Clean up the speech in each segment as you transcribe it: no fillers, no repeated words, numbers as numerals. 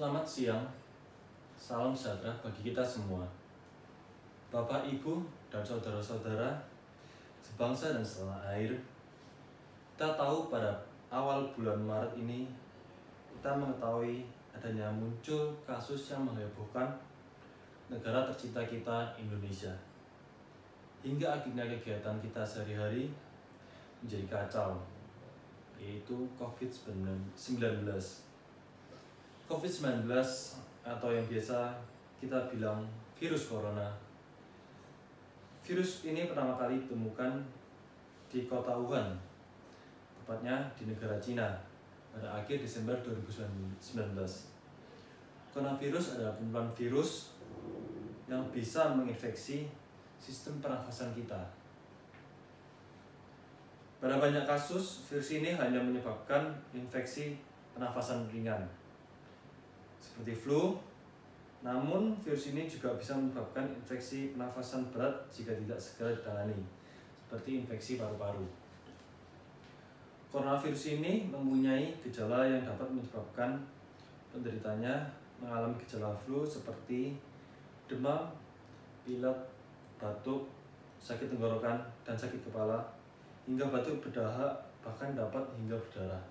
Selamat siang, salam sejahtera bagi kita semua. Bapak, Ibu, dan saudara-saudara sebangsa dan setanah air. Kita tahu pada awal bulan Maret ini, kita mengetahui adanya muncul kasus yang menghebohkan negara tercinta kita, Indonesia. Hingga akhirnya kegiatan kita sehari-hari menjadi kacau, yaitu COVID-19. COVID-19 atau yang biasa kita bilang virus corona. Virus ini pertama kali ditemukan di kota Wuhan, tepatnya di negara Cina, pada akhir Desember 2019. Coronavirus adalah kumpulan virus yang bisa menginfeksi sistem pernafasan kita. Pada banyak kasus, virus ini hanya menyebabkan infeksi pernafasan ringan, seperti flu, namun virus ini juga bisa menyebabkan infeksi pernafasan berat jika tidak segera ditangani, seperti infeksi paru-paru. Coronavirus ini mempunyai gejala yang dapat menyebabkan penderitanya mengalami gejala flu seperti demam, pilek, batuk, sakit tenggorokan, dan sakit kepala, hingga batuk berdahak, bahkan dapat hingga berdarah.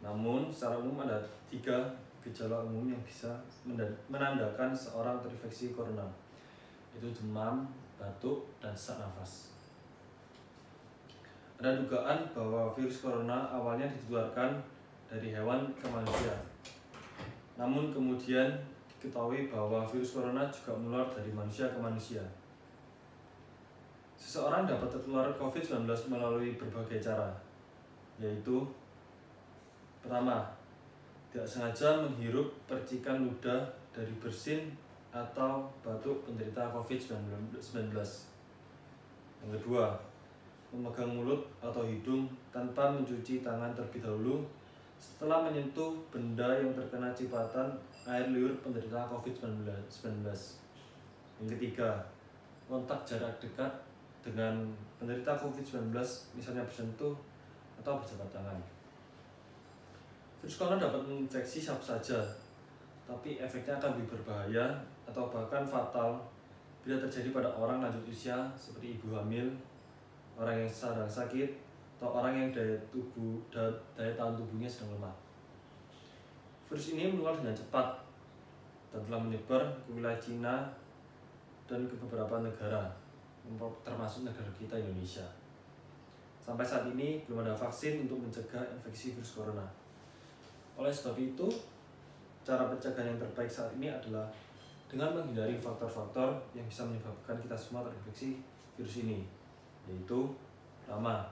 Namun, secara umum ada 3 gejala umum yang bisa menandakan seorang terinfeksi corona, yaitu demam, batuk, dan sesak nafas. Ada dugaan bahwa virus corona awalnya ditularkan dari hewan ke manusia, namun kemudian diketahui bahwa virus corona juga menular dari manusia ke manusia. Seseorang dapat tertular COVID-19 melalui berbagai cara, yaitu pertama, tidak sengaja menghirup percikan ludah dari bersin atau batuk penderita COVID-19. Yang kedua, memegang mulut atau hidung tanpa mencuci tangan terlebih dahulu setelah menyentuh benda yang terkena cipatan air liur penderita COVID-19. Yang ketiga, kontak jarak dekat dengan penderita COVID-19, misalnya bersentuh atau berjabat tangan. Virus corona dapat menginfeksi siapa saja, tapi efeknya akan lebih berbahaya atau bahkan fatal bila terjadi pada orang lanjut usia seperti ibu hamil, orang yang sedang sakit, atau orang yang daya tahan tubuhnya sedang lemah. Virus ini menular dengan cepat dan telah menyebar ke wilayah Cina dan ke beberapa negara, termasuk negara kita, Indonesia. Sampai saat ini belum ada vaksin untuk mencegah infeksi virus corona. Oleh sebab itu, cara pencegahan yang terbaik saat ini adalah dengan menghindari faktor-faktor yang bisa menyebabkan kita semua terinfeksi virus ini, yaitu pertama,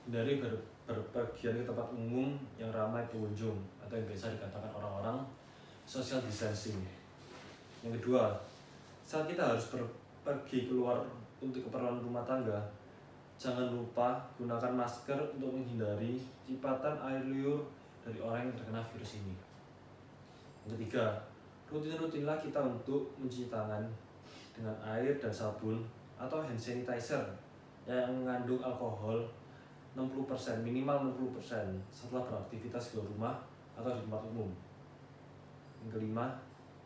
hindari berpergian ke tempat umum yang ramai pengunjung atau yang biasa dikatakan orang-orang social distancing. Yang kedua, saat kita harus pergi keluar untuk keperluan rumah tangga, jangan lupa gunakan masker untuk menghindari cipatan air liur dari orang yang terkena virus ini. Yang ketiga, rutin-rutinlah kita untuk mencuci tangan dengan air dan sabun atau hand sanitizer yang mengandung alkohol 60%, minimal 60% setelah beraktivitas di luar rumah atau di tempat umum. Yang kelima,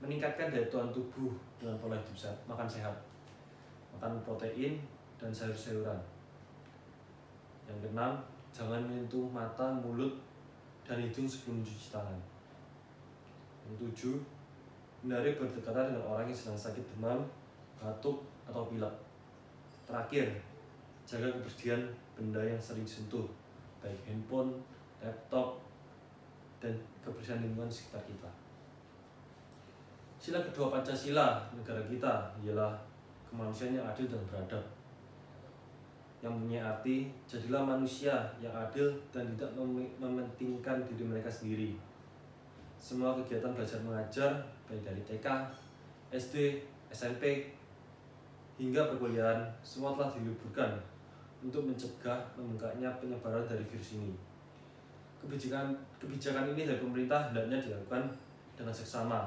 meningkatkan daya tahan tubuh dengan pola hidup sehat, makan sehat, makan protein dan sayur-sayuran. Yang keenam, jangan menyentuh mata, mulut, dan hidung sebelum mencuci tangan. Yang tujuh, hindari berdekatan dengan orang yang sedang sakit demam, batuk, atau pilek. Terakhir, jaga kebersihan benda yang sering disentuh, baik handphone, laptop, dan kebersihan lingkungan sekitar kita. Sila kedua Pancasila negara kita ialah kemanusiaan yang adil dan beradab, yang punya arti jadilah manusia yang adil dan tidak mementingkan diri mereka sendiri. Semua kegiatan belajar mengajar baik dari TK, SD, SMP hingga perkuliahan semua telah diliburkan untuk mencegah membengkaknya penyebaran dari virus ini. Kebijakan ini dari pemerintah hendaknya dilakukan dengan seksama.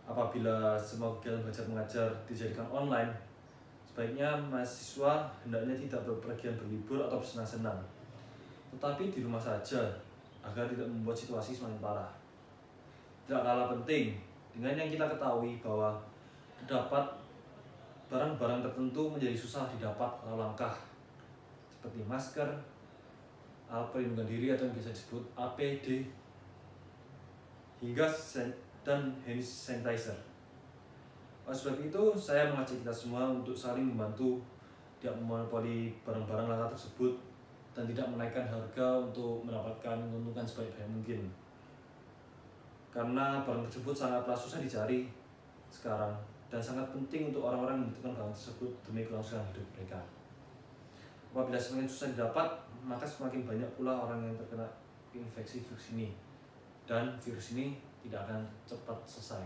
Apabila semua kegiatan belajar mengajar dijadikan online, sebaiknya mahasiswa hendaknya tidak berpergian berlibur atau bersenang-senang, tetapi di rumah saja agar tidak membuat situasi semakin parah. Tidak kalah penting dengan yang kita ketahui bahwa terdapat barang-barang tertentu menjadi susah didapat atau langka, seperti masker, alat perlindungan diri atau yang biasa disebut APD, hingga dan hand sanitizer. Oleh sebab itu, saya mengajak kita semua untuk saling membantu, tidak memonopoli barang-barang langka tersebut, dan tidak menaikkan harga untuk mendapatkan keuntungan sebaik-baik mungkin. Karena barang tersebut sangatlah susah dicari sekarang, dan sangat penting untuk orang-orang yang membutuhkan barang tersebut demi kelangsungan hidup mereka. Apabila semakin susah didapat, maka semakin banyak pula orang yang terkena infeksi virus ini, dan virus ini tidak akan cepat selesai.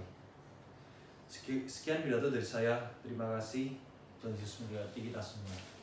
Sekian pidato dari saya. Terima kasih. Tuhan Yesus memberkati kita semua.